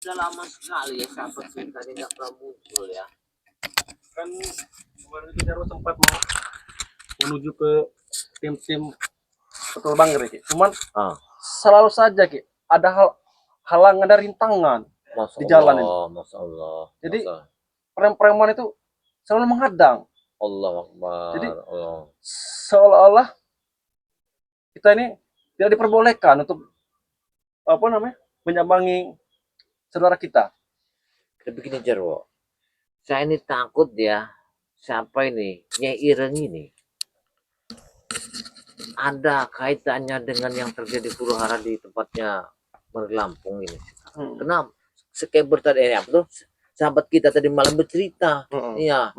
Sudah lama sekali ya sahabat kita ini nggak pernah muncul ya. Kan kemarin itu Jarwo sempat mau menuju ke tim-tim Betul Bangger ya, Ki. Cuman selalu saja Ki, ada halangan dari rintangan di jalan ini. Masya Allah. Jadi preman itu selalu menghadang. Allah Akbar. Jadi seolah-olah kita ini tidak diperbolehkan untuk menyambangi saudara kita. Begini Jarwo, saya ini takut ya, siapa ini Nyai Ireng ini ada kaitannya dengan yang terjadi huru-hara di tempatnya Lampung ini. Kenapa? Sekeber tadi ya, betul? Sahabat kita tadi malam bercerita, iya.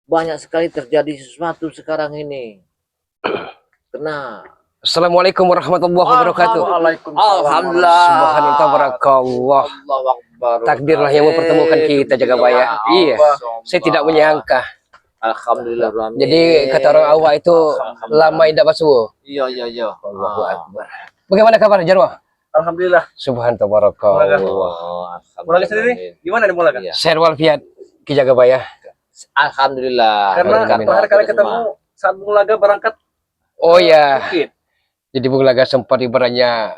Banyak sekali terjadi sesuatu sekarang ini. Kena. Assalamualaikum warahmatullahi wabarakatuh. Alhamdulillah. Subhanallah. Takdirlah yang mempertemukan kita, Jagabaya. Iya, saya tidak menyangka. Alhamdulillah. Jadi kata orang awak itu lama tidak basuh. Iya. Allahu Akbar. Bagaimana kabar Jarwo? Alhamdulillah. Subhanallah. Mulai sendiri gimana nih mulai? Sehat walafiat Ki Jagabaya. Alhamdulillah. Karena terakhir kali ketemu saat Bulaga berangkat. Oh ya. Bukit. Jadi Bulaga sempat ibaratnya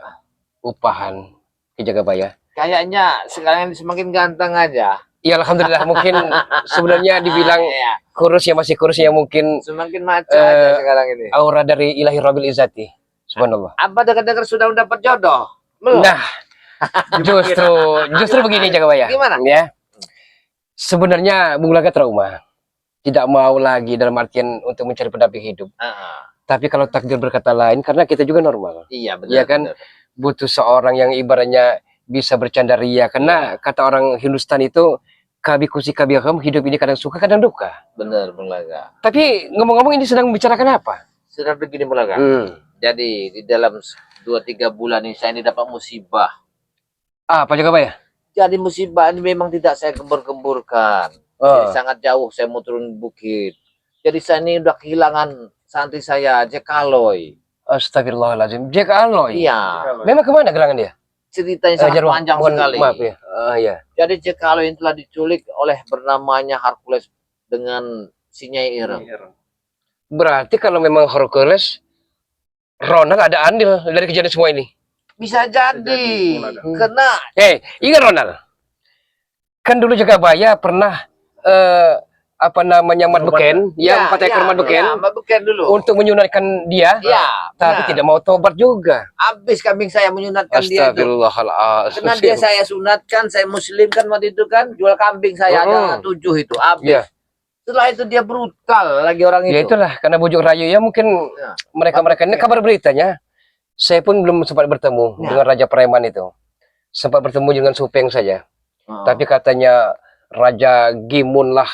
upahan Ki Jagabaya. Kayaknya sekarang ini semakin ganteng aja. Iya alhamdulillah, mungkin sebenarnya dibilang kurusnya masih kurusnya mungkin semakin maco aja sekarang ini. Aura dari Ilahi Rabbil Izzati. Subhanallah. Apa dengar-dengar sudah mendapat jodoh? Belum. Nah, justru begini Jagabaya. Gimana? Ya. Sebenarnya Bung Laga trauma. Tidak mau lagi dalam artian untuk mencari pendamping hidup. Tapi kalau takdir berkata lain, karena kita juga normal. Iya benar. Ya kan, butuh seorang yang ibaratnya bisa bercanda ria. Karena kata orang Hindustan itu, kabi kusi kabi akam, hidup ini kadang suka kadang duka. Benar Bung Laga. Tapi ngomong-ngomong ini sedang membicarakan apa? Sudah begini Bung Laga. Jadi di dalam 2-3 bulan ini saya ini dapat musibah. Apa Jagabaya? Jadi musibah ini memang tidak saya gembur-gemburkan. Jadi sangat jauh saya mau turun bukit. Jadi saya ini udah kehilangan santri saya Jack Aloy. Astagfirullahaladzim. Jack Aloy? Iya. Memang kemana gelangan dia? Ceritanya sangat panjang sekali. Maaf ya. Iya. Jadi Jack Aloy yang telah diculik oleh bernamanya Hercules dengan si Nyai Ireng. Berarti kalau memang Hercules, Ronald ada andil dari kejadian semua ini? Bisa jadi. Karena ingat Ronald. Kan dulu Jagabaya pernah Mat Beken, yang 4 ekor Mat Beken, dulu untuk menyunatkan dia, tapi tidak mau tobat juga. Habis kambing saya menyunatkan dia itu. Astagfirullahaladzim. Karena dia saya sunatkan, saya muslim kan waktu itu kan, jual kambing saya ada 7 itu habis. Setelah itu dia brutal lagi orang itu. Ya itulah, karena bujuk rayu ya mungkin mereka ini kabar beritanya. Saya pun belum sempat bertemu dengan Raja Preman itu. Sempat bertemu dengan Supeng saja. Tapi katanya Raja Gimun lah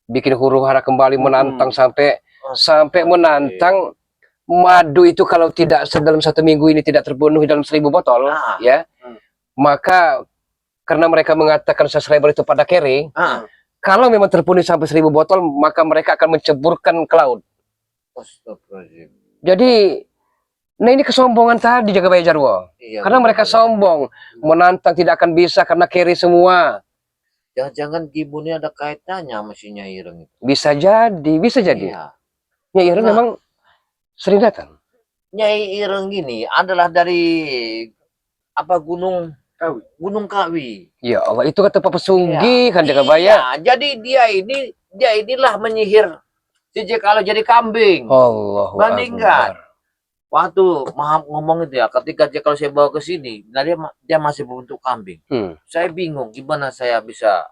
bikin huru-hara kembali menantang sampai menantang madu itu kalau tidak dalam 1 minggu ini tidak terpenuhi dalam 1000 botol ya. Maka karena mereka mengatakan subscriber itu pada kere, kalau memang terpenuhi sampai 1000 botol maka mereka akan menceburkan ke laut. Jadi nah ini kesombongan tadi Jagabaya Jarwo. Karena mereka sombong, menantang tidak akan bisa karena kere semua. Jangan-jangan Gimunnya ada kaitannya sama si Nyai Ireng itu. Bisa jadi. Nyai Ireng memang sering datang. Nyai Ireng gini adalah dari Gunung Kawi. Ya Allah, itu kata Papa Sunggi kan Jagabaya. Jadi dia inilah menyihir si Jekalo jadi kambing. Allahu Bandingkan. Waktu ngomong itu ya, ketika kalau saya bawa ke sini, nah dia masih berbentuk kambing. Saya bingung gimana saya bisa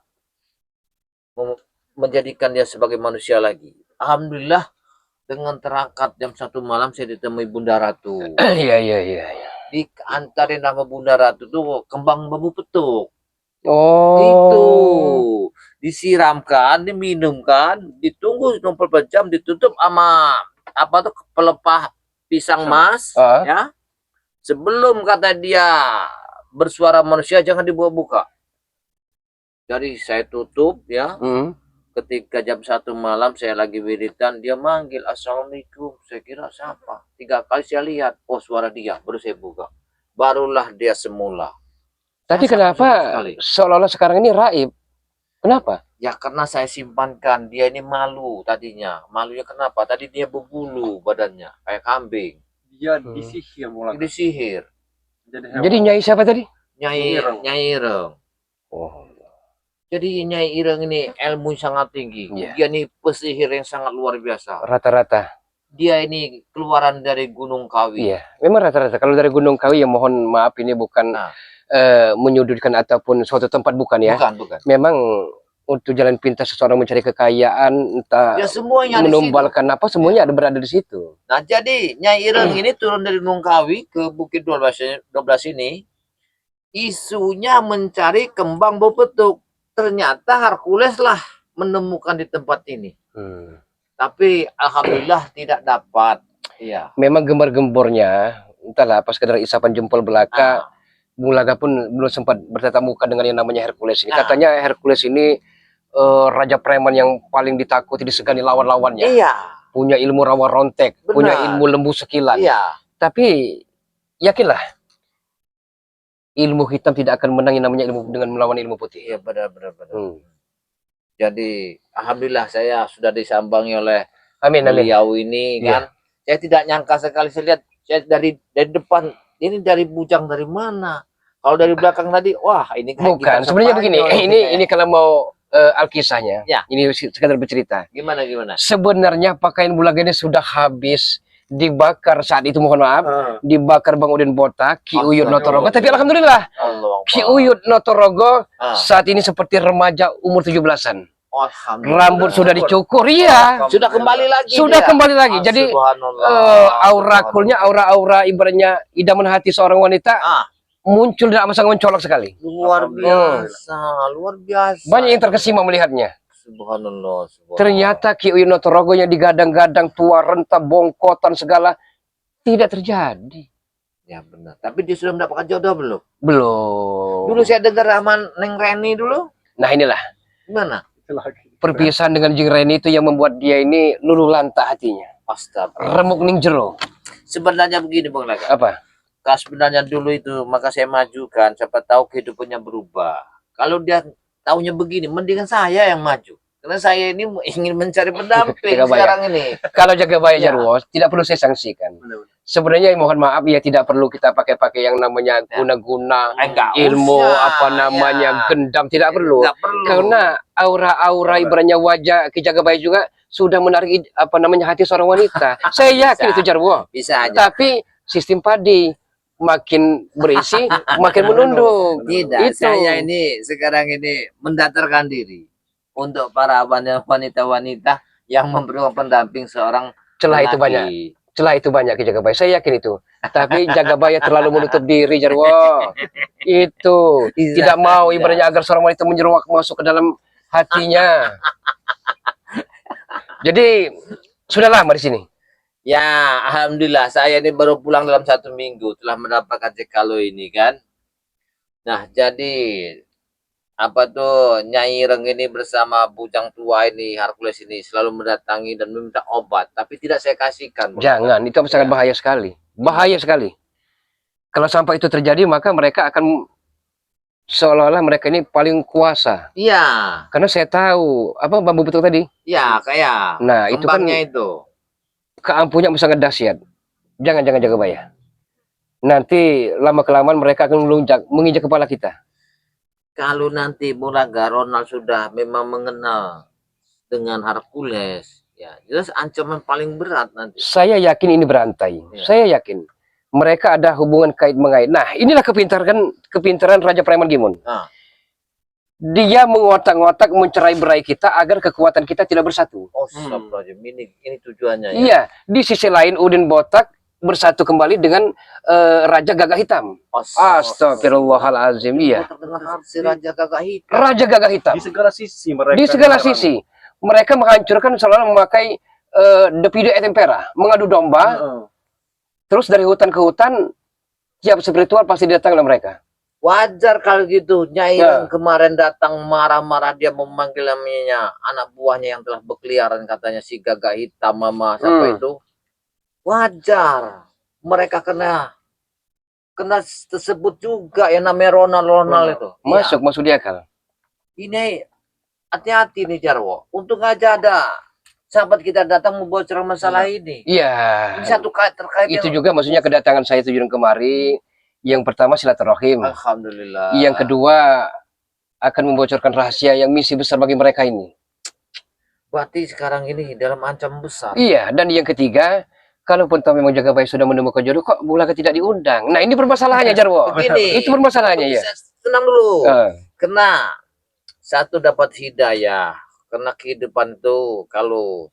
menjadikan dia sebagai manusia lagi. Alhamdulillah dengan terangkat jam 1 malam saya ditemui Bunda Ratu. Iya. Diantarin nama Bunda Ratu tuh kembang bambu petuk. Itu disiramkan, diminumkan, ditunggu 24 jam, ditutup sama pelepah pisang mas, ya. Sebelum kata dia bersuara manusia jangan dibuka-buka. Jadi saya tutup ya. Ketika jam 1 malam saya lagi wiridan, dia manggil assalamualaikum. Saya kira siapa? 3 kali saya lihat, oh suara dia, baru saya buka. Barulah dia semula. Tapi Saya sangat kenapa bersyukur sekali. seolah-olah sekarang ini raib? Kenapa? Ya karena saya simpankan, dia ini malu tadinya. Malunya kenapa? Tadi dia berbulu badannya, kayak kambing. Dia disihir mulai. Jadi sihir. Jadi Nyai siapa tadi? Nyai Ireng. Oh, Jadi Nyai Ireng ini ilmu sangat tinggi. Iya. Dia ini pesihir yang sangat luar biasa. rata-rata. Dia ini keluaran dari Gunung Kawi. Iya, memang rata-rata. Kalau dari Gunung Kawi ya mohon maaf ini bukan Nah. menyudutkan ataupun suatu tempat bukan ya. Bukan. Memang untuk jalan pintas seseorang mencari kekayaan, entah Ya semuanya di situ. menumbalkan apa, semuanya ada berada di situ. Nah jadi Nyai Ireng ini turun dari Gunung Kawi ke Bukit 12 ini. Isunya mencari kembang bepetuk. Ternyata Hercules lah menemukan di tempat ini. Tapi alhamdulillah tidak dapat. Iya. Memang gembar-gembornya, entahlah pas sekedar isapan jempol belaka, Bung Laga pun belum sempat bertatap muka dengan yang namanya Hercules ini. Katanya Hercules ini raja preman yang paling ditakuti disegani lawan-lawannya. Iya. Punya ilmu rawa rontek, Benar. punya ilmu lembu sekilan. Iya. Tapi yakinlah, ilmu hitam tidak akan menang yang namanya ilmu dengan melawan ilmu putih. Iya benar. Jadi alhamdulillah saya sudah disambangi oleh Amin. beliau ini kan. Saya tidak nyangka sekali, saya lihat saya dari depan ini, dari bujang dari mana. Kalau dari belakang tadi, wah ini kayak Bukan, gitar sebenarnya begini. Spanyol. Ini kalau mau alkisahnya, Ya. ini sekadar bercerita. Gimana? Sebenarnya pakaian Bulaga ini sudah habis dibakar saat itu, mohon maaf, dibakar Bang Udin Botak, Ki Uyut Notorogo. Tapi alhamdulillah, Ki Uyut Notorogo saat ini seperti remaja umur 17-an. Rambut sudah dicukur, iya. Sudah kembali lagi. Kembali lagi. Jadi aura coolnya, aura ibaratnya idaman hati seorang wanita muncul dan amat sangat mencolok sekali. Luar biasa. Banyak yang terkesima melihatnya. Subhanallah. Ternyata Ki Uyut Notorogo yang digadang-gadang tua renta bongkotan segala tidak terjadi. Ya benar. Tapi dia sudah mendapatkan jodoh belum? Belum. Dulu saya dengar Rahman Neng Reni dulu. Nah inilah. Gimana? Perpisahan dengan Jeng Reni itu yang membuat dia ini luluh lantah hatinya. Astaga. Remuk ning jero. Sebenarnya begini Bang Laga. Apa? Kalau sebenarnya dulu itu maka saya majukan, siapa tahu kehidupannya berubah. Kalau dia taunya begini, mendingan saya yang maju. Karena saya ini ingin mencari pendamping sekarang ini. Kalau Jagabaya Jarwo tidak perlu saya sanksikan. Sebenarnya mohon maaf ya, tidak perlu kita pakai yang namanya guna-guna ilmu apa namanya gendam, tidak perlu. Karena aura-aura ibaratnya wajah Ki Jagabaya juga sudah menarik apa namanya hati seorang wanita. Saya yakin itu Jarwo. Bisa aja. Tapi sistem padi makin berisi makin menunduk. Tidak, itu. saya ini sekarang ini mendatarkan diri untuk para wanita-wanita yang memerlukan pendamping seorang celah itu banyak. Celah itu banyak Ki Jagabaya, saya yakin itu. Tapi Jagabaya terlalu menutup diri, Jarwo. Itu tidak mau ibaratnya agar seorang wanita menyeruak masuk ke dalam hatinya. Jadi sudah lama di sini. Ya, alhamdulillah saya ini baru pulang dalam 1 minggu telah mendapatkan cekalo ini kan. Nah, jadi apa tuh Nyai Ireng ini bersama bujang tua ini, Hercules ini selalu mendatangi dan meminta obat, tapi tidak saya kasihkan. Jangan, itu sangat bahaya sekali. Bahaya sekali. Kalau sampai itu terjadi, maka mereka akan seolah-olah mereka ini paling kuasa. Iya. Karena saya tahu apa bambu betul tadi. Iya, kayak. Nah, itu kan itu. Keampuhnya sangat dahsyat. Jangan Jagabaya. Nanti lama-kelamaan mereka akan menginjak kepala kita. Kalau nanti Bulaga Ronald sudah memang mengenal dengan Hercules, ya jelas ancaman paling berat nanti. Saya yakin ini berantai. Ya. Saya yakin mereka ada hubungan kait-mengait. Nah, inilah kepintaran Raja Preman Gimun. Dia mengotak-ngotak mencerai-berai kita agar kekuatan kita tidak bersatu. Oh, ini tujuannya ya. Iya, di sisi lain Udin Botak bersatu kembali dengan Raja Gagah Hitam. Astagfirullahalazim. Iya. Si Raja Gagah Hitam. Raja Gagah Hitam. Di segala sisi mereka. Di segala sisi. Mereka menghancurkan selalu memakai Depido et Tempera, mengadu domba. Terus dari hutan ke hutan, tiap spiritual pasti datang oleh mereka. Wajar kalau gitu. Nyai Ireng kemarin datang marah-marah, dia memanggil namanya anak buahnya yang telah berkeliaran, katanya si Gagah Hitam, mama siapa itu. Wajar mereka kena kena tersebut juga yang namanya Ronald itu. Masuk di akal. Ini hati-hati nih Jarwo. Untung aja ada sahabat kita datang membocorkan masalah ini. Iya. Ini satu terkait Itu juga maksudnya kedatangan saya tujuan kemari. Yang pertama silaturahim. Alhamdulillah. Yang kedua akan membocorkan rahasia yang misi besar bagi mereka ini. Berarti sekarang ini dalam ancaman besar. Iya, dan yang ketiga, kalaupun tahu memang Jaga Bayi sudah menemukan jodoh, kok Bulaga tidak diundang? Nah, ini permasalahannya, Jarwo. Begini, Itu permasalahannya ya. Tenang dulu. Kena satu dapat hidayah. Karena kehidupan itu kalau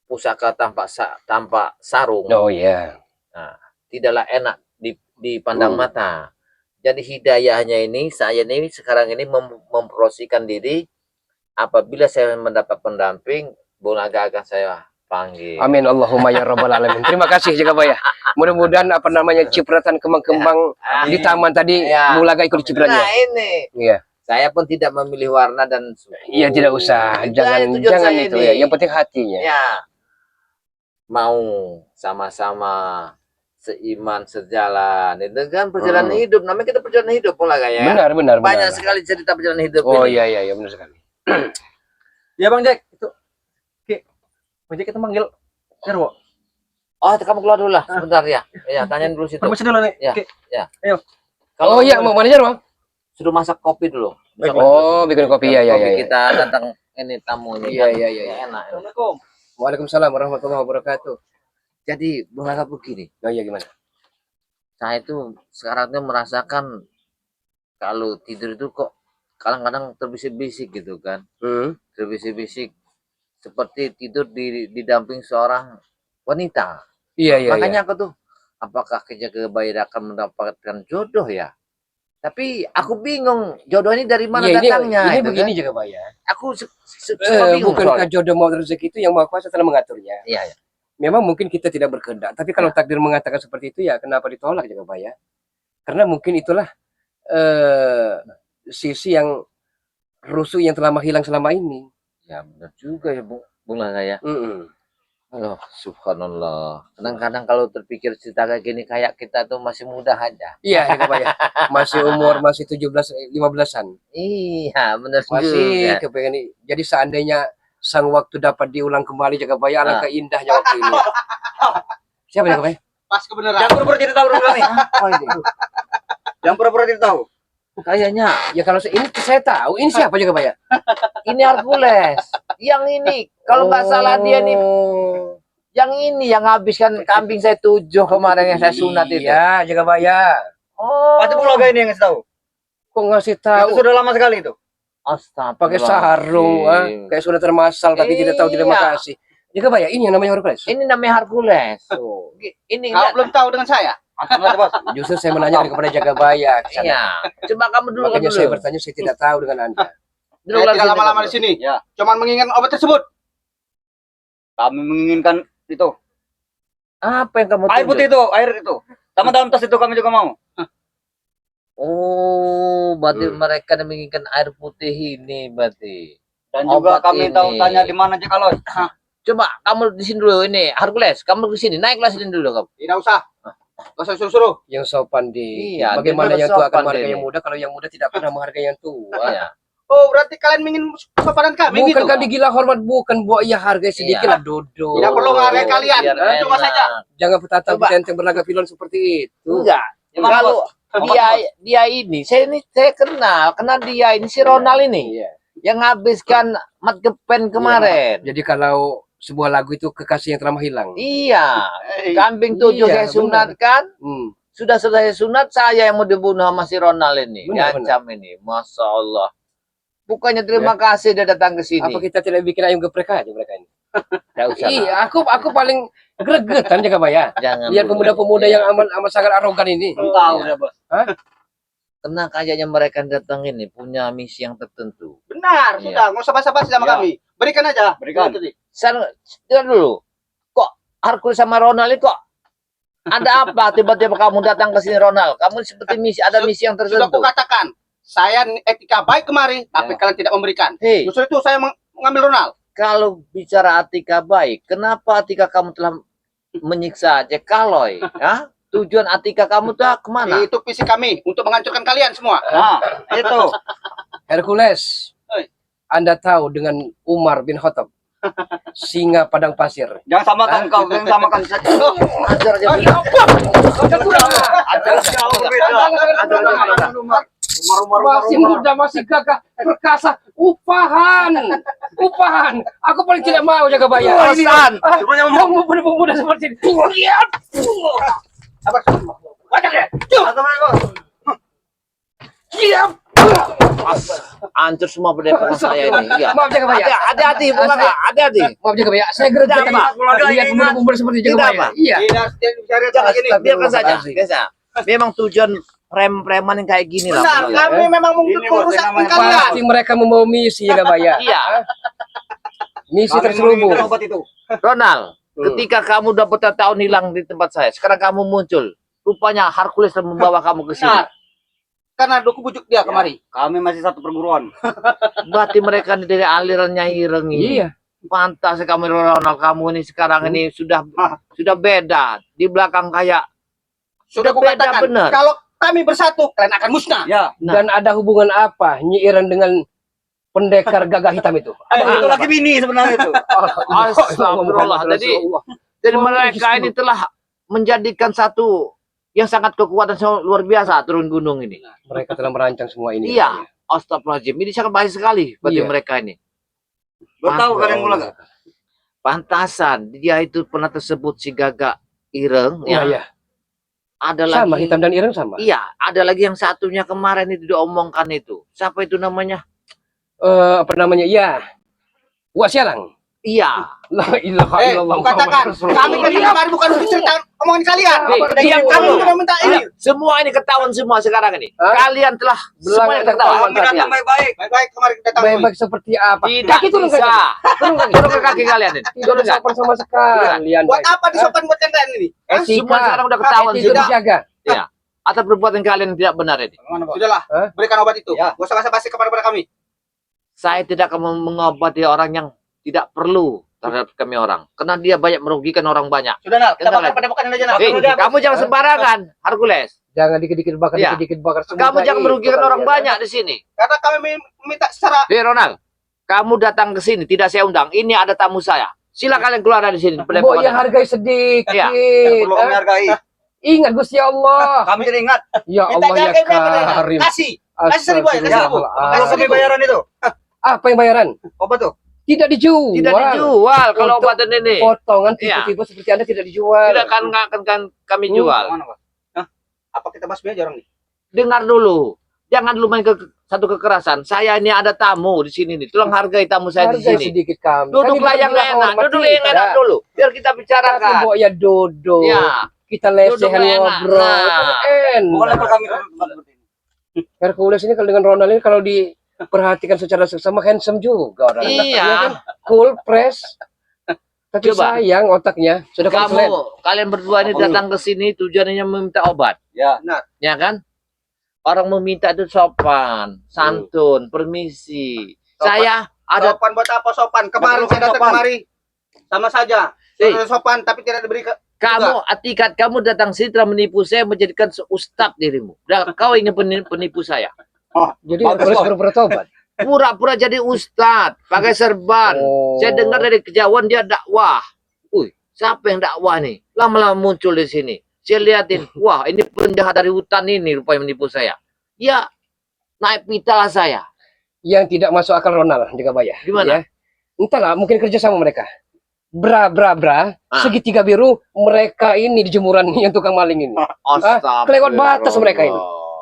pusaka tanpa sarung. Oh iya. Nah, tidaklah enak dipandang mata. Jadi hidayahnya ini, saya ini sekarang ini mempromosikan diri. Apabila saya mendapat pendamping, Bulaga akan saya panggil. Amin Allahumma ya rabbal alamin. Terima kasih Jaga Bayi. Mudah-mudahan apa namanya cipratan kembang-kembang di taman tadi Bulaga ikut cipratnya. Nah ini. Iya. Saya pun tidak memilih warna dan suku. Iya, tidak usah. Jangan itu ya. Yang penting hatinya. Ya. Mau sama-sama seiman sejalan. Itu kan perjalanan hidup. Namanya kita perjalanan hidup Bulaga ya. Benar. Banyak sekali cerita perjalanan hidup. Oh iya benar sekali. Ya Bang Jack, itu Bang Jack kita manggil Jarwo. Oh, kamu keluar dulu lah sebentar ya. Ya, tanyain dulu situ. Permisi dulu nih. Ya. Ayo. Oh iya, mau mana Jarwo? Sudah masak kopi dulu. Oh, bikin kopi ya. Kita datang ini tamunya. Iya. Enak. Assalamualaikum. Waalaikumsalam warahmatullahi wabarakatuh. Jadi, Bulaga begini. Oh iya, gimana? Saya itu sekarang tuh merasakan kalau tidur itu kok kadang-kadang terbisik-bisik gitu kan. Terbisik-bisik seperti tidur didamping seorang wanita. Iya. Makanya aku tuh, apakah Jaga Bayi akan mendapatkan jodoh ya? Tapi aku bingung jodoh ini dari mana datangnya. Ini gitu begini kan? Jaga Bayi. Aku suka bingung. Bukankah jodoh mau rezeki itu yang Maha Kuasa telah mengaturnya? Iya. Memang mungkin kita tidak berkehendak, tapi kalau takdir mengatakan seperti itu ya kenapa ditolak Jaga Bayi? Karena mungkin itulah sisi yang rusuh yang telah menghilang selama ini. Ya benar juga ya Bulaga ya. Halo, subhanallah. Kadang-kadang kalau terpikir cerita kayak gini kayak kita tuh masih muda aja. Iya, Jaga Bayi. Masih umur 17-15-an. Iya, benar Masih juga. kepengen. Jadi seandainya sang waktu dapat diulang kembali Jaga Bayi, alangkah indahnya waktu ini. Siapa Jaga Bayi? Pas kebenaran. Yang pura-pura tidak tahu dulu nih. Yang pura-pura tidak tahu. Kayaknya Ya kalau ini saya tahu, ini siapa Jaga Bayi? ini Hercules. Yang ini kalau nggak salah dia nih. Yang ini yang habiskan kambing saya 7 kemarin yang saya sunat itu. Iya, Jaga Bayi. Oh. Pasti Bulaga ini yang ngasih tahu. Kok ngasih tahu? Itu sudah lama sekali itu. Astaga. Pakai sarung, kayak sudah termasal tapi tidak tahu terima Iya. kasih. Jaga Bayi, ini yang namanya Hercules. Ini namanya Hercules. Oh. Ini Kau belum tahu dengan saya. Justru saya menanyakan kepada Jaga Bayi. Iya. Coba kamu dulu Makanya dulu. saya bertanya, saya tidak tahu dengan Anda. Saya tidak lama-lama di sini. Ya. Cuman menginginkan obat tersebut. Kami menginginkan itu. Apa yang kamu Air tunjuk? putih itu, air itu. Sama dalam tas itu kami juga mau. Oh, berarti mereka menginginkan air putih ini berarti. Dan juga Obat kami ini. tahu tanya di mana aja kalau. Coba kamu di sini dulu ini Hercules, kamu di sini naiklah sini dulu kamu. Tidak usah. Gak usah suruh-suruh. Yang sopan di Iya, bagaimana dia yang tua akan sopan menghargai dia yang ini. muda, kalau yang muda tidak pernah menghargai yang tua. Iya. Oh, berarti kalian ingin sopanan kami Bukan gitu? kami gila hormat, bukan buat ya hargai sedikit Iya. lah duduk. Tidak perlu menghargai kalian. Biar Cuma enak. saja. Jangan petata Coba. yang berlaga pilon seperti itu. Enggak. Gimana, Kalau Bos? dia ini saya kenal dia ini si Ronald ini Iya. yang habiskan Mat Gepen kemarin. Jadi kalau sebuah lagu itu kekasih yang telah menghilang. Iya. Kambing 7 Iya, saya sunatkan. Sudah selesai sunat, saya yang mau dibunuh sama si Ronald ini. Benar, Diancam ini. Masya Allah. Bukannya terima kasih dia datang ke sini. Apa kita tidak bikin ayam geprek aja mereka ini? Nggak usah lah. Iya, aku paling gregetan Jaga Bayi. Jangan Lihat dulu. pemuda-pemuda yang amat sangat arogan ini. Tahu Iya. ya, Bos. Karena kayaknya mereka datang ini punya misi yang tertentu. Benar, Iya. sudah. Nggak usah basa-basi sama Iya. kami. Berikan aja. Berikan. Lihat dulu. Kok Hercules sama Ronald ini kok ada apa tiba-tiba kamu datang ke sini Ronald? Kamu seperti ada misi yang Sudah tertentu. aku katakan. Saya etika baik kemari, tapi kalian tidak memberikan. Hei, Justru itu saya mengambil Ronald. kalau bicara etika baik, kenapa etika kamu telah menyiksa Jack Kaloy? Ya? tujuan Atika kamu tuh kemana? Itu visi kami untuk menghancurkan kalian semua. Nah, itu. Hercules, Oi. Anda tahu dengan Umar bin Khattab, singa padang pasir. Jangan samakan kau, jangan samakan saja. Ajar aja. Masih muda, masih gagah, perkasa, upahan. Aku paling tidak mau jaga bayar. Alasan. Kamu muda seperti ini. Lihat. Siap. Hancur semua pendepokan saya ini. Iya. Maaf jaga bayar. Hati-hati, Bulaga. Hati-hati. Maaf jaga bayar. Saya gerget Tidak, Pak. lihat pemuda-pemuda seperti jaga Tidak, bayar. Pak. Iya. Biarkan saja. Biasa. Memang tujuan preman yang kayak gini lah. Benar, Bulaga. kami memang untuk merusak kalian. Pasti mereka membawa misi jaga bayar. Iya. Misi terselubung. Ronald, ketika kamu udah bertahun-tahun hilang di tempat saya, sekarang kamu muncul. Rupanya Hercules telah membawa kamu ke sini. Benar. Karena aku bujuk dia kemari. Kami masih satu perguruan. Berarti mereka ini dari aliran Nyai Ireng ini. Iya. Pantas kamu Ronald, kamu ini sekarang ini sudah beda. Di belakang kayak Sudah beda kukatakan, benar. kalau kami bersatu, kalian akan musnah. Ya. Dan ada hubungan apa Nyi Iren dengan pendekar gagah hitam itu? Itu lagi bini sebenarnya itu. Astagfirullah. Jadi mereka ini telah menjadikan satu yang sangat kekuatan luar biasa turun gunung ini. Mereka telah merancang semua ini. Iya. Astagfirullahaladzim. Ini sangat bahaya sekali bagi Iya. mereka ini. Bertahu kalian mulai. Pantasan dia itu pernah tersebut si Gagak Ireng Iya, ya. iya. Ada Sama lagi hitam dan ireng sama. Iya, ada lagi yang satunya kemarin itu diomongkan itu. Siapa itu namanya? Apa namanya? Iya. Wak Sialang. Iya. La ilaha illallah. Katakan, kami dari kemarin bukan untuk cerita omongan kalian. Diam Kami dulu. sudah minta ini. Semua ini ketahuan semua sekarang ini. Hah? Kalian telah semuanya ketahuan. Kalian. baik-baik. Baik-baik kemarin kita tahu. Baik-baik seperti apa? Tidak Kaki turun bisa. Turun kaki. Turun ke kaki kalian ini. Tidak Turun ada nggak? sopan sama sekalian. Buat apa disopan buat kalian ini? Semua sekarang udah ketahuan Itu sudah. dijaga. Iya. Atas perbuatan kalian yang tidak benar ini. Sudahlah, Hah? berikan obat itu. Gak usah basa-basi kepada kami. Saya tidak akan mengobati orang yang tidak perlu terhadap kami orang. Karena dia banyak merugikan orang banyak. Sudah, Nal. Kita Dengar, bakar pada bukan aja, Nal. Kamu jangan sembarangan, Hercules. Jangan dikit-dikit bakar, Iya. dikit-dikit bakar. Kamu jangan merugikan orang banyak di sini. Karena kami minta secara Ronald, kamu datang ke sini tidak saya undang. Ini ada tamu saya. Sila kalian keluar dari sini. Bo, ya hargai sedikit. Iya. perlu kami hargai. Ingat Gusti Allah. Kami tidak ingat. Ya Minta Allah ya jaga mereka. Karim. Kasih. Kasih 1.000 ya, kasih 1.000. Kalau kami bayaran itu. Apa yang bayaran? Obat tuh. Tidak dijual. Tidak dijual kalau Untuk obatan ini. Potongan Iya. tipe-tipe seperti Anda tidak dijual. Tidak akan kami jual. Mana, Pak? Hah? Apa kita bahas aja orang nih? Dengar dulu. Jangan lu main ke satu kekerasan. Saya ini ada tamu di sini nih. Tolong hargai tamu saya di Hargai sini. sedikit kami. Duduklah yang enak. Duduk yang enak dulu. Biar kita Tapi bicarakan. Bo, ya duduk. Ya. Kita lesehan Duduk enak. ngobrol. Nah. Bukan level Enak. kami. Hercules ini kalau dengan Ronald ini kalau diperhatikan secara seksama handsome juga orang. Iya. kan? Cool, fresh. Tapi Coba. sayang otaknya sudah komplain. Kalian berdua ini datang ke sini tujuannya meminta obat. Ya. Ya kan? Orang meminta itu sopan, santun, permisi. Sopan. Saya ada Sopan buat apa sopan? Kemarin saya datang kemari. Sama saja. Sudah sopan tapi tidak diberi kamu atikat kamu datang sini telah menipu saya menjadikan ustadz dirimu. Dan kau ingin penipu saya. Jadi Bagus, Hercules Boy. baru bertobat. Pura-pura jadi ustadz, pakai serban. Oh. Saya dengar dari kejauhan dia dakwah. Siapa yang dakwah nih? Lama-lama muncul di sini. Saya liatin, wah ini penjahat dari hutan ini rupanya menipu saya. Ya, naik pita lah saya. Yang tidak masuk akal Ronald juga bayar. Gimana? Ya. Entahlah, mungkin kerja sama mereka. Bra, segitiga biru mereka ini di jemuran yang tukang maling ini. Kelewat batas mereka ini.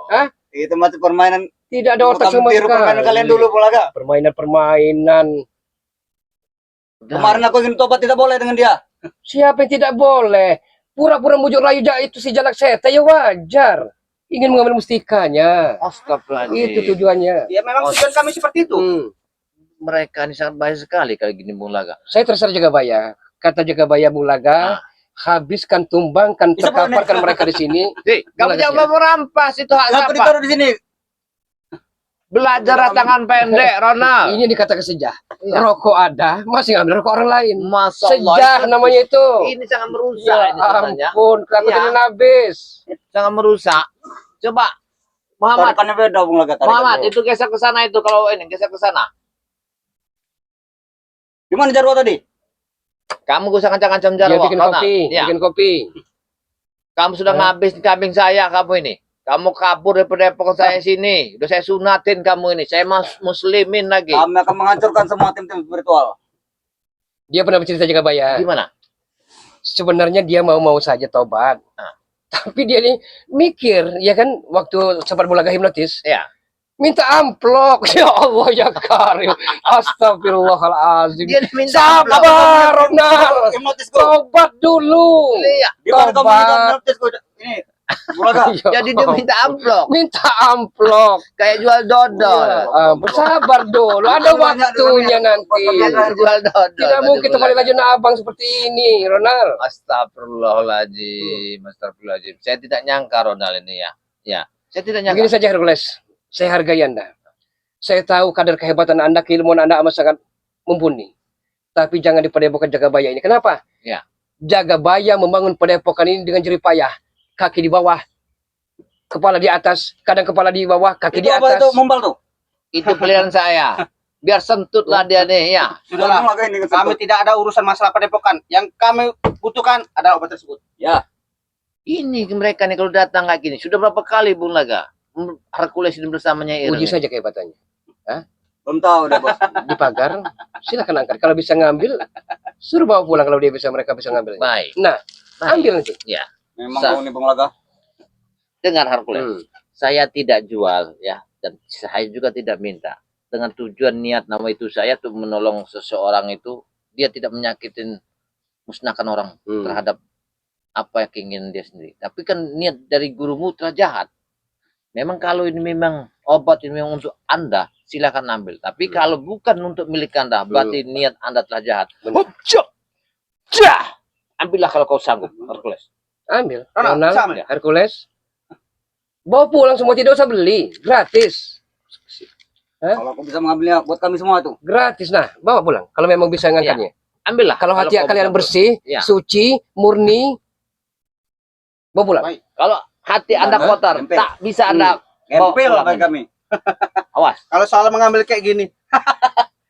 Hah? Itu masih permainan. Tidak ada otak sama sekali. Permainan kalian dulu, Polaga. Permainan. Kemarin aku ingin tobat tidak boleh dengan dia. Siapa yang tidak boleh? Pura-pura mujuk rayu itu si jalak seta ya wajar. Ingin mengambil mustikanya. Astagfirullahaladzim. Itu tujuannya. Ya memang tujuan kami seperti itu. Mereka ini sangat bahaya sekali kalau gini Bung Laga. Saya terserah Jagabaya. Kata Jagabaya Bulaga, habiskan, tumbangkan, Bisa terkaparkan mereka di sini. Kamu jangan mau merampas itu hak Kenapa siapa? ditaruh di sini? Belajar tangan pendek, Ronald. Ini dikatakan sejah. Iya. Rokok ada, masih ngambil rokok orang lain. Masya Allah, Sejah namanya itu. Ini sangat merusak. Ya ini sebenarnya. ampun, kelakuan habis. Sangat merusak. Coba Muhammad, Tarikannya beda, Bung Laga. Muhammad itu geser ke sana itu kalau ini geser ke sana. Gimana Jarwo tadi? Kamu gak usah ngancam-ngancam Dia Jarwo. bikin Ronald. kopi, Ya. bikin kopi. Kamu sudah ngabis kambing saya kamu ini. Kamu kabur dari Depok saya sini. Udah saya sunatin kamu ini. Saya muslimin lagi. Kami akan menghancurkan semua tim-tim spiritual. Dia pernah bercerita Jagabaya. Gimana? Sebenarnya dia mau saja tobat. Ah. Tapi dia nih mikir, ya kan, waktu sempat Bulaga hipnotis, Ya. minta amplok. Ya Allah ya Karim. Astagfirullahalazim. Dia minta Sabar, Ronald. Hipnotis gua. Tobat dulu. Iya. Gimana kamu Tobat. minta hipnotis gua? Ini Bung Laga. Ya Jadi dia Allah. minta amplop. Minta amplok. Kayak jual dodol. Bersabar dulu, ada waktunya nanti. Kayak jual dodol. Tidak mungkin teman lagi abang seperti ini, Ronald. Astagfirullahaladzim. Astagfirullahaladzim. Saya tidak nyangka Ronald ini ya. Ya. Saya tidak nyangka. Begini saja Hercules, saya hargai Anda. Saya tahu kadar kehebatan Anda, keilmuan Anda amat sangat mumpuni. Tapi jangan dipadepokan Jagabaya ini. Kenapa? Ya. Jagabaya membangun padepokan ini dengan jerih payah. Kaki di bawah, kepala di atas, kadang kepala di bawah, kaki di Itu apa atas. itu? Mumbal tuh. Itu pilihan saya. Biar sentutlah dia nih ya. Sudahlah. Bung Laga ini Kami tidak ada urusan masalah padepokan. Yang kami butuhkan adalah obat tersebut. Ya. Ini mereka nih kalau datang kayak gini. Sudah berapa kali Bung Laga? Hercules ini bersamanya Iren. Uji ini. saja kehebatannya. Belum tahu deh, Bos. Di pagar, silakan angkat. Kalau bisa ngambil, suruh bawa pulang kalau dia bisa, mereka bisa ngambil. Baik. Nah, ambil nanti. Ya. Memang Sa- kau ini Bung Laga. Dengar Hercules. Saya tidak jual ya. Dan saya juga tidak minta. Dengan tujuan niat nama itu saya tuh menolong seseorang itu. Dia tidak menyakitin, musnahkan orang terhadap apa yang keinginan dia sendiri. Tapi kan niat dari gurumu telah jahat. Memang kalau ini memang obat ini memang untuk Anda, silakan ambil. Tapi kalau bukan untuk milik Anda, berarti niat Anda telah jahat. Benar. Ambillah kalau kau sanggup, Hercules. Ambil. Ronald, Ronald, bisa ambil? Hercules. Bawa pulang semua, tidak usah beli. Gratis. Kalau aku bisa mengambilnya buat kami semua itu. Gratis. Nah, bawa pulang. Kalau memang bisa ngangkatnya. Ambillah. Kalau hati kau kalian bisa. bersih, Ya. suci, murni, bawa pulang. Baik. Kalau hati Anda Benar, kotor, nempel. tak bisa Anda Gempil pulang bagi ini. kami. Awas. Kalau soal mengambil kayak gini,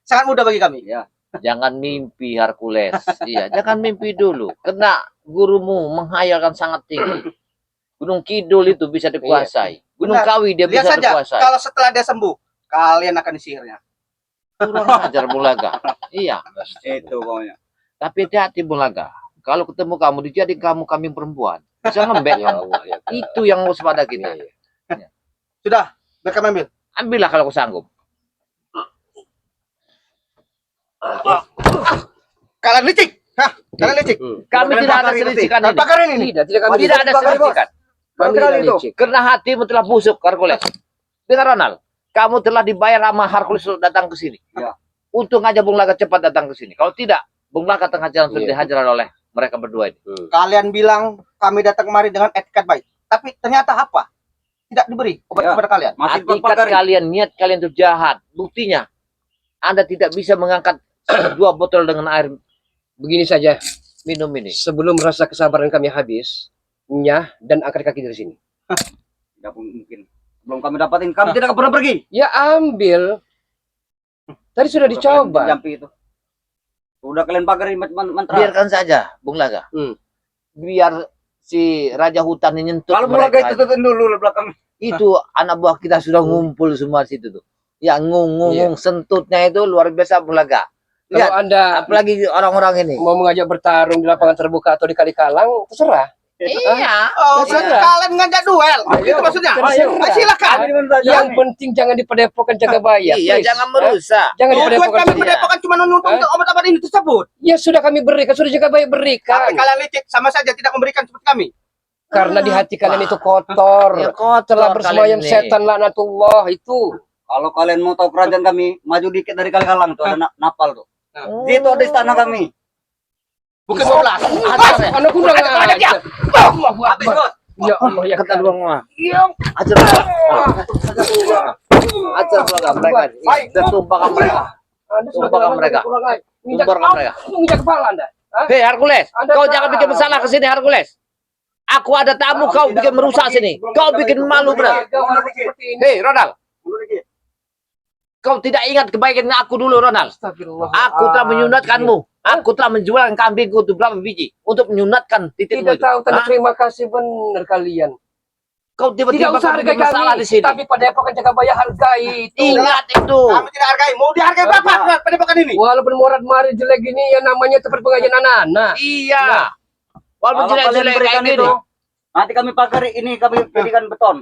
sangat mudah bagi kami. Ya. Jangan mimpi Hercules. Iya, jangan mimpi dulu. Karena gurumu menghayalkan sangat tinggi. Gunung Kidul itu bisa dikuasai. Gunung Benar. Kawi dia Lihat bisa saja, dikuasai. kalau setelah dia sembuh, kalian akan disihirnya. Kurang ajar Bulaga. Iya. Itu pokoknya. Tapi hati-hati Bulaga. Kalau ketemu kamu, dijadi kamu kambing perempuan. Bisa ngembek Ya kamu. Allah, ya Allah. Itu yang harus pada kita. Sudah, biar kami ambil. Ambillah kalau kau sanggup. Kalian licik. Hah, kalian licik. Kami Kalian tidak ada pakar ini, selisikan Kalian ini. pakar ini nih. Tidak kami Tidak ada Bakar, Bos. selisikan. Kami Bakar tidak itu. licik. Karena hatimu telah busuk, Hercules. Dengar Ronald, kamu telah dibayar sama Hercules untuk datang ke sini. Ya. Untung aja Bung Laga cepat datang ke sini. Kalau tidak, Bung Laga tengah jalan sudah Iya. dihajar oleh mereka berdua ini. Kalian bilang kami datang kemari dengan etikat baik. Tapi ternyata apa? Tidak diberi obat Ya. kepada kalian. Masih Hatikat bakar. kalian, niat kalian itu jahat. Buktinya, Anda tidak bisa mengangkat 2 botol dengan air Begini saja, minum ini. sebelum rasa kesabaran kami habis, nyah dan angkat kaki dari sini. Tidak mungkin. Belum kami dapatin, kami tidak akan pernah pergi. Ya ambil. Tadi sudah dicoba. Jampi itu. Udah kalian pagarin mantra. Biarkan saja, Bung Laga. Biar si Raja Hutan ini nyentuh Kalau mulai mereka. tututin dulu belakang. Itu anak buah kita sudah ngumpul semua di situ tuh. Ya ngung sentutnya itu luar biasa Bung Laga. Kalau Lihat, Anda apalagi orang-orang ini. mau mengajak bertarung di lapangan terbuka atau di kali kalang, terserah. Iya. Oh, Terserah. berarti kalian ngajak duel. Itu maksudnya. Terserah. Silakan. Yang penting jangan dipadepokan Jagabaya. Iya, please. jangan merusak. Jangan Tujuan dipadepokan kami saja. mendepokan cuma untuk obat-obat ini tersebut. Ya sudah kami berikan, sudah Jagabaya Tapi berikan. kalian licik, sama saja tidak memberikan seperti kami. Karena di hati kalian itu kotor. Ya, kotor Telah bersemayam kalian ini. setan laknatullah itu. Kalau kalian mau tahu kerajaan kami, maju dikit dari Kali-Kalang tuh ada napal tuh. Oh. Itu ada istana kami. Bukan 12. Anak udah nggak ada. Habis, Bos. Ya Allah ya Kata Karim. Bang Wah. Ya Ajar. Ajar keluarga mereka. Dan tumpahkan mereka. Tumpahkan mereka. Tumpahkan mereka. Menginjak kepala Anda. Hah? Hei Hercules, Anda kau salah. jangan bikin masalah ke sini Hercules. Aku ada tamu, kau bikin merusak sini. Kau bikin malu benar. Seperti ini. Hei Ronald, kau tidak ingat kebaikan aku dulu Ronald. Astagfirullah. Aku telah menyunatkanmu. Aku telah menjual kambingku untuk berapa biji untuk menyunatkan titikmu Tidak itu. tahu tanda Hah? terima kasih benar kalian. Kau Tidak tiba-tiba usah kau hargai bikin masalah kami, di sini. tapi pada epokan Jagabaya hargai itu. Ingat itu. Kami tidak hargai. Mau dihargai berapa pada pekan ini? Walaupun morat mari jelek gini ya namanya tempat pengajian anak-anak. Iya. Walaupun Kalau kalian jelek-jelek berikan kayak itu, gini. nanti kami pagar ini, kami jadikan beton.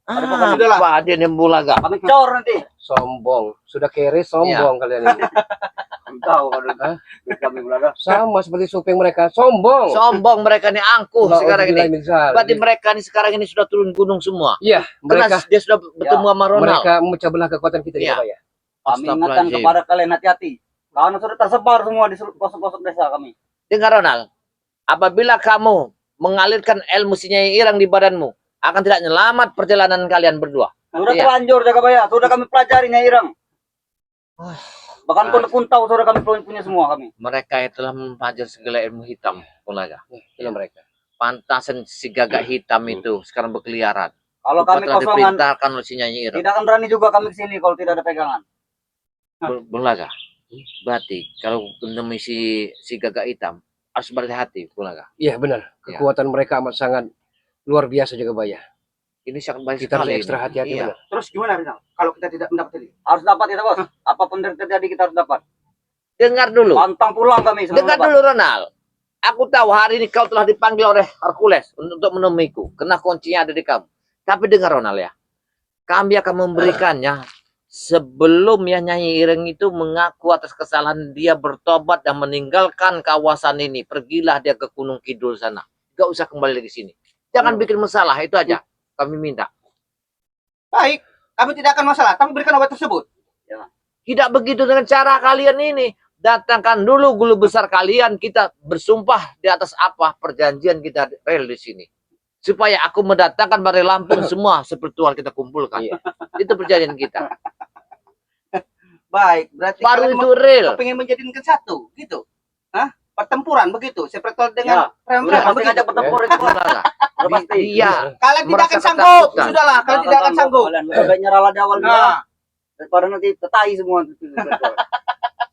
Apa dia nembulaga? Kami cor nanti. Sombong, sudah kere sombong kalian ini. Tahu kalau kami belaga. Sama seperti supeng mereka, sombong. Sombong mereka nih angkuh sekarang ini. Misal. Berarti mereka nih sekarang ini sudah turun gunung semua. Iya, Karena mereka dia sudah bertemu sama Ronald. mereka memecah belah kekuatan kita Iya. Jagabaya. Kami ingatkan Astagfirullahaladzim. kepada kalian hati-hati. Karena sudah tersebar semua di pelosok-pelosok desa kami. Dengar Ronald, apabila kamu mengalirkan ilmu si Nyai Irang di badanmu, akan tidak nyelamat perjalanan kalian berdua. Sudah Iya. terlanjur Jagabaya, sudah kami pelajari Nyai Irang. Bahkan pun tahu sudah kami punya semua kami. Mereka yang telah mempelajari segala ilmu hitam, Pulaga. Itu mereka. Pantasan si gagak hitam itu sekarang berkeliaran. Kalau kami Telah kosongan, diperintahkan oleh si Nyai Irang. tidak akan berani juga kami kesini kalau tidak ada pegangan. Pulaga. Berarti kalau menemui si gagak hitam harus berhati-hati, Pulaga. Iya benar. Iya. Kekuatan mereka amat sangat luar biasa Jagabaya. Ini sangat baik Kita harus sekali. ekstra hati-hati Iya. benar. Terus gimana Rizal? Kalau kita tidak mendapat ini? Harus dapat kita bos. Apapun yang terjadi kita harus dapat. Dengar dulu. Pantang pulang kami. sebelum Dengar dapat. dulu Ronald. Aku tahu hari ini kau telah dipanggil oleh Hercules untuk menemuiku. Karena kuncinya ada di kamu. Tapi dengar Ronald ya. Kami akan memberikannya sebelum ya Nyai Ireng itu mengaku atas kesalahan dia bertobat dan meninggalkan kawasan ini. Pergilah dia ke Gunung Kidul sana. Gak usah kembali lagi sini. Jangan bikin masalah, itu aja. Kami minta. Baik. Kami tidak akan masalah. Kami berikan obat tersebut. Tidak begitu dengan cara kalian ini. Datangkan dulu guru besar kalian. Kita bersumpah di atas apa perjanjian kita real di sini. Supaya aku mendatangkan Bari Lampung semua spiritual kita kumpulkan. Iya. Itu perjanjian kita. Baik. Berarti Baru kalian itu real. pengen menjadikan satu. Gitu. Hah? Pertempuran begitu. Seperti dengan Sudah preman-preman pasti begitu. ngajak bertempur itu. Sudah pasti. Iya. Kalian tidak akan Merasa sanggup. ketakutan. Sudahlah. Kalian tidak akan sanggup. Kalian lebih baik nyerah di awal dulu. Nah. Daripada nanti tetai semua.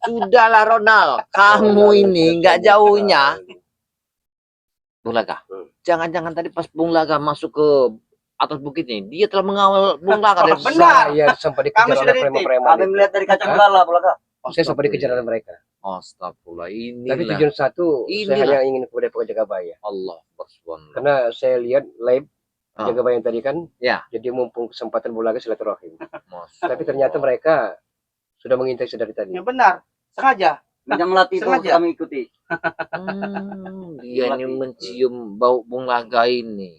Sudahlah Ronald. Kamu ini nggak jauhnya. Bung Laga. Jangan-jangan tadi pas Bung Laga masuk ke atas bukit ini, dia telah mengawal Bung Laga dari Benar. Saya sempat Kami dikejar sudah oleh ditik. preman-preman. Kami itu. melihat dari kaca bala Bulaga. Saya sempat dikejar oleh mereka. Astagfirullah, ini Tapi tujuan satu, saya Inilah. hanya ingin kepada Epokan Jagabaya. Allah Subhanahu. Karena saya lihat live Ah. Jagabaya yang tadi kan, Ya. jadi mumpung kesempatan Bulaga silaturahim. Masya Tapi Allah. ternyata mereka sudah mengintai dari tadi. Ya benar. Sengaja. Yang melatih itu Sengaja. kami ikuti. Dia ini mencium bau Bung Laga ini.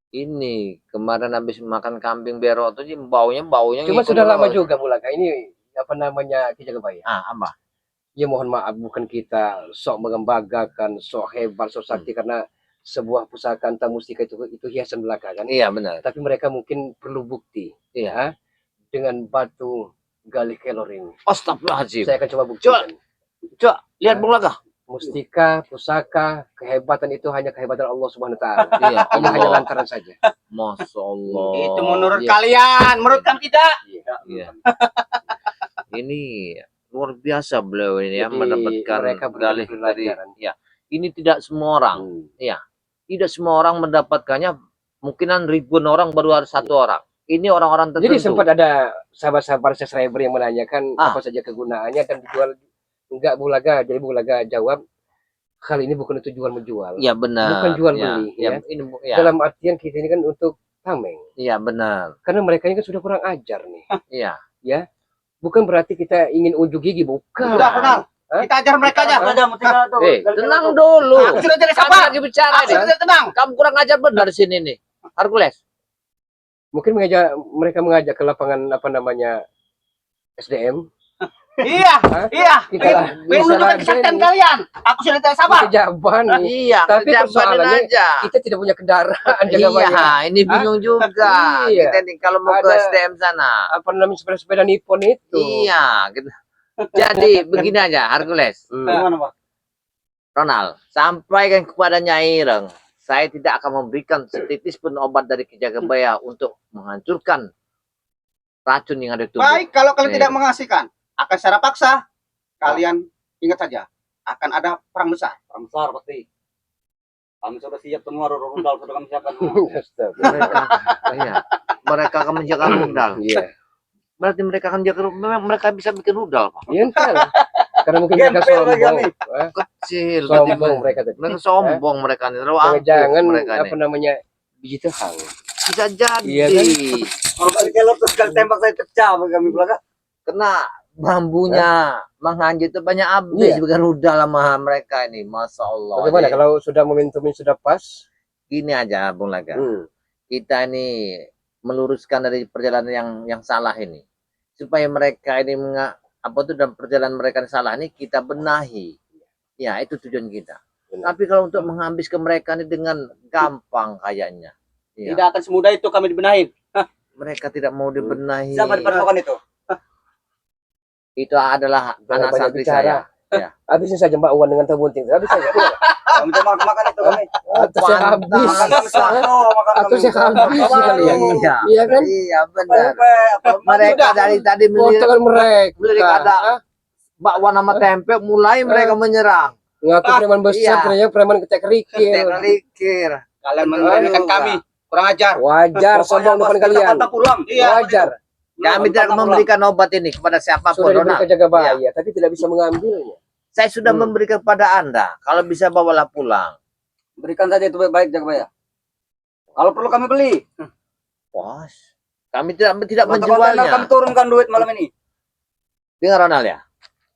Ini kemarin habis makan kambing berok tuh baunya Cuma ngikut sudah lama terus. juga Bulaga. Ini apa namanya Ki Jagabaya. Apa? Ya mohon maaf, bukan kita sok mengembanggakan, sok hebat, sok sakti karena sebuah pusaka entah mustika itu hiasan belaka kan. Iya benar. Tapi mereka mungkin perlu bukti Iya. dengan batu gali kelor ini. Astagfirullahaladzim. Saya akan coba buktikan. Coba lihat Bung Laga. Mustika, pusaka, kehebatan itu hanya kehebatan Allah Subhanahu wa taala. Iya, Ini hanya Allah. lantaran saja. Masya Allah. Itu menurut Iya. kalian. Menurut kami tidak. Iya. Ini luar biasa beliau ini ya Jadi mendapatkan mereka dalih benar-benar dari pelajaran. ya. Ini tidak semua orang, tidak semua orang mendapatkannya. Mungkinan ribuan orang baru ada satu orang. Ini orang-orang tertentu. Jadi sempat ada sahabat-sahabat subscriber yang menanyakan Ah. apa saja kegunaannya dan dijual enggak Bulaga. Jadi Bulaga jawab hal ini bukan untuk jual menjual. Iya benar. Bukan jual Ya, beli, ya, ya. ini ya. Dalam artian kita ini kan untuk tameng. Iya benar. Karena mereka ini kan sudah kurang ajar nih. Iya. Bukan berarti kita ingin unjuk gigi, bukan. Sudah kenal. Hah? Kita ajar mereka aja. Ada mustika tuh. Tenang dulu. Aku sudah tidak Kami sabar. lagi bicara Aku nih. sudah tidak tenang. Kamu kurang ajar benar di sini nih. Hercules. Mungkin mereka mengajak ke lapangan apa namanya SDM. Iya, iya. Pengen menunjukkan kesaktian kalian. Aku sudah tidak sabar. Kejaban nih. Iya, Tapi kerjapanin persoalannya aja. kita tidak punya kendaraan jaga Iya, banyak. ini bingung juga. Iya. Kita nih kalau mau ke Ada- SDM sana. Apa namanya sepeda-sepeda Nippon itu? Iya, gitu. Jadi begini aja, Hercules. Gimana, Pak? Ronald, sampaikan kepada Nyai Ireng, saya tidak akan memberikan setitis pun obat dari Ki Jagabaya untuk menghancurkan racun yang ada di tubuh. Baik, kalau kalian Nih. tidak mengasihkan, akan secara paksa, kalian ingat saja, akan ada perang besar. Perang besar pasti. Kami sudah siap semua, rudal sudah kami siapkan semua. Mereka, iya, mereka akan menjaga rudal. Iya. Berarti mereka akan menjaga rudal. Memang mereka bisa bikin rudal, Pak. Iya kan? Karena mungkin mereka Gempel lagi sombong. kami. Kecil, Sombong mereka tadi. mereka sombong mereka ini. Terlalu angkuh Jangan mereka apa ini. namanya biji tehang. Bisa jadi. Iya kan? Kalau kali kelor terus kali tembak saya pecah kami belakang. Kena bambunya menghanjut itu banyak habis Iya. bikin rudal sama mereka ini. Masya Allah. Bagaimana Jadi, kalau sudah momentumnya sudah pas? gini aja, Bung Laga. Kita ini meluruskan dari perjalanan yang salah ini. Supaya mereka ini apa tuh dalam perjalanan mereka yang salah ini kita benahi. Ya, itu tujuan kita. Benar. Tapi kalau untuk menghabiskan mereka ini dengan gampang kayaknya. Ya, Tidak akan semudah itu kami dibenahin. mereka tidak mau dibenahi. Siapa di pasukan itu? Itu adalah Jangan anak banyak santri bicara. saya. Ya. Habisin saja Mbak Uwan dengan tabunting. Habis saja. Kami cuma makan itu kami. Atau saya habis. Makan kami satu, makan Atau kami. saya habis sekalian. Iya. Iya kan? Iya, benar. Apa? Mereka dari tadi Potongan mereka. melirik ada bakwan sama tempe, mulai mereka menyerang. Ngaku preman besar, Iya. ternyata preman ketek kerikil. Teknikir. Kalian meremehkan kami. Kurang ajar. Wajar sombong depan kalian. Kita pulang. Iya. Wajar. Kami tidak memberikan obat ini kepada siapapun, Sudah Ronald. diberikan jaga bahaya, tapi tidak bisa mengambilnya. Saya sudah memberikan kepada Anda. Kalau bisa bawalah pulang. Berikan saja itu baik-baik Jagabaya. Kalau perlu kami beli. Bos, kami tidak Kontainer menjualnya. kami turunkan duit malam ini. Dengar Ronald ya.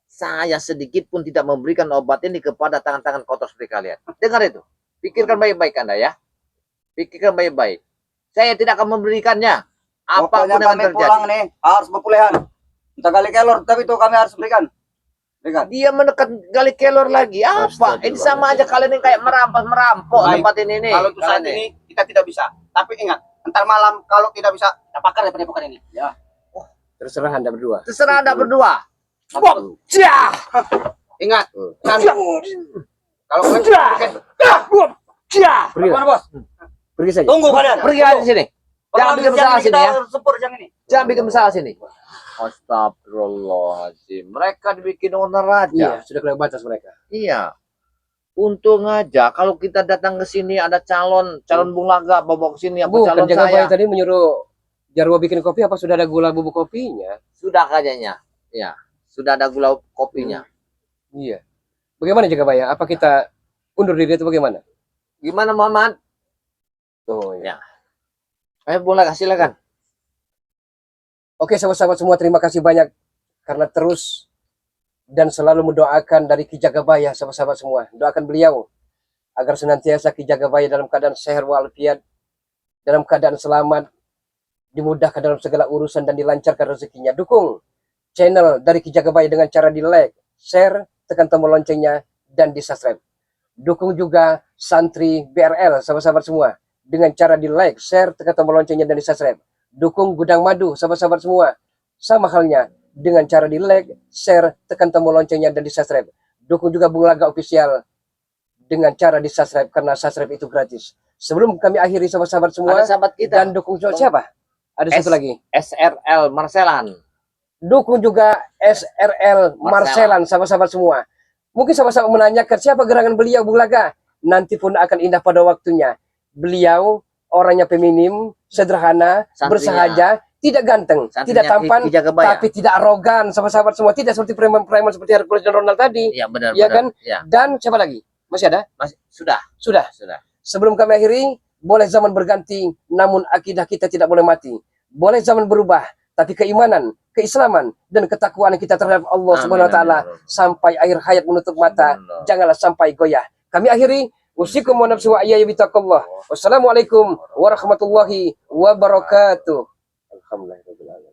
Saya sedikit pun tidak memberikan obat ini kepada tangan-tangan kotor seperti kalian. Dengar itu. Pikirkan baik-baik Anda ya. Pikirkan baik-baik. Saya tidak akan memberikannya. Pokoknya Apapun yang kami terjadi. pulang nih harus berpulihan. Entah kali kelor, tapi itu kami harus berikan. Berikan. Dia mendekat gali kelor lagi. Apa? Ini sama aja kalian yang kayak merampok Baik. tempat ini nih. Kalau untuk saat Kalian ini kita tidak bisa. Tapi ingat, ntar malam kalau tidak bisa, kita bakar daripada bukan ini. Ya. Terserah Anda berdua. terserah Anda berdua. Bom. Jah. Ingat, nanti kalau kalian Bom. Jah. Pergi, Mana bos? pergi saja. Tunggu kalian. Pergi aja sini. Jangan bikin masalah sini ya. Sempur yang ini. Jangan bikin masalah sini. Astagfirullahaladzim. Mereka dibikin owner Iya, aja. sudah kena batas mereka. Iya. Untung aja kalau kita datang ke sini ada calon Bung Laga bawa ke sini apa Bukan calon jaga saya. bahaya tadi menyuruh Jarwo bikin kopi, apa sudah ada gula bubuk kopinya? Sudah kayaknya. Ya, sudah ada gula kopinya. Iya. Bagaimana jaga bahaya? Apa kita undur diri itu bagaimana? Gimana Muhammad? Oh ya. Ayo Bung Laga silakan. Oke, sahabat-sahabat semua, terima kasih banyak karena terus dan selalu mendoakan dari Ki Jagabaya, sahabat-sahabat semua. Doakan beliau agar senantiasa Ki Jagabaya dalam keadaan sehat walafiat, dalam keadaan selamat, dimudahkan dalam segala urusan dan dilancarkan rezekinya. Dukung channel dari Ki Jagabaya dengan cara di like, share, tekan tombol loncengnya, dan di subscribe. Dukung juga santri BRL, sahabat-sahabat semua, dengan cara di like, share, tekan tombol loncengnya, dan di subscribe. Dukung Gudang Madu, sahabat-sahabat semua, sama halnya dengan cara di like, share, tekan tombol loncengnya, dan di subscribe. Dukung juga Bung Laga Official dengan cara di subscribe, karena subscribe itu gratis. Sebelum kami akhiri sahabat-sahabat semua, Ada sahabat kita dan dukung siapa? Ada satu lagi. SRL Marcelan. Dukung juga SRL Marcelan, sahabat-sahabat semua. Mungkin sahabat-sahabat menanyakan siapa gerangan beliau Bung Laga. Nanti pun akan indah pada waktunya. Beliau orangnya feminim, sederhana, Santrinya. bersahaja, tidak ganteng, Santrinya tidak tampan, Ki Jagabaya. tapi tidak arogan, sahabat-sahabat semua. Tidak seperti preman-preman seperti Hercules dan Ronald tadi. Iya benar. Iya kan? Ya. Dan siapa lagi? Masih ada? Sudah. Sudah. Sebelum kami akhiri, boleh zaman berganti, namun akidah kita tidak boleh mati. Boleh zaman berubah, tapi keimanan, keislaman, dan ketakwaan kita terhadap Allah Amin, Subhanahu wa taala amin, amin. sampai akhir hayat menutup mata, Subhanallah. janganlah sampai goyah. Kami akhiri, usikum wa nafsi wa iyaya bitaqallah. Wassalamualaikum warahmatullahi wabarakatuh. Alhamdulillah.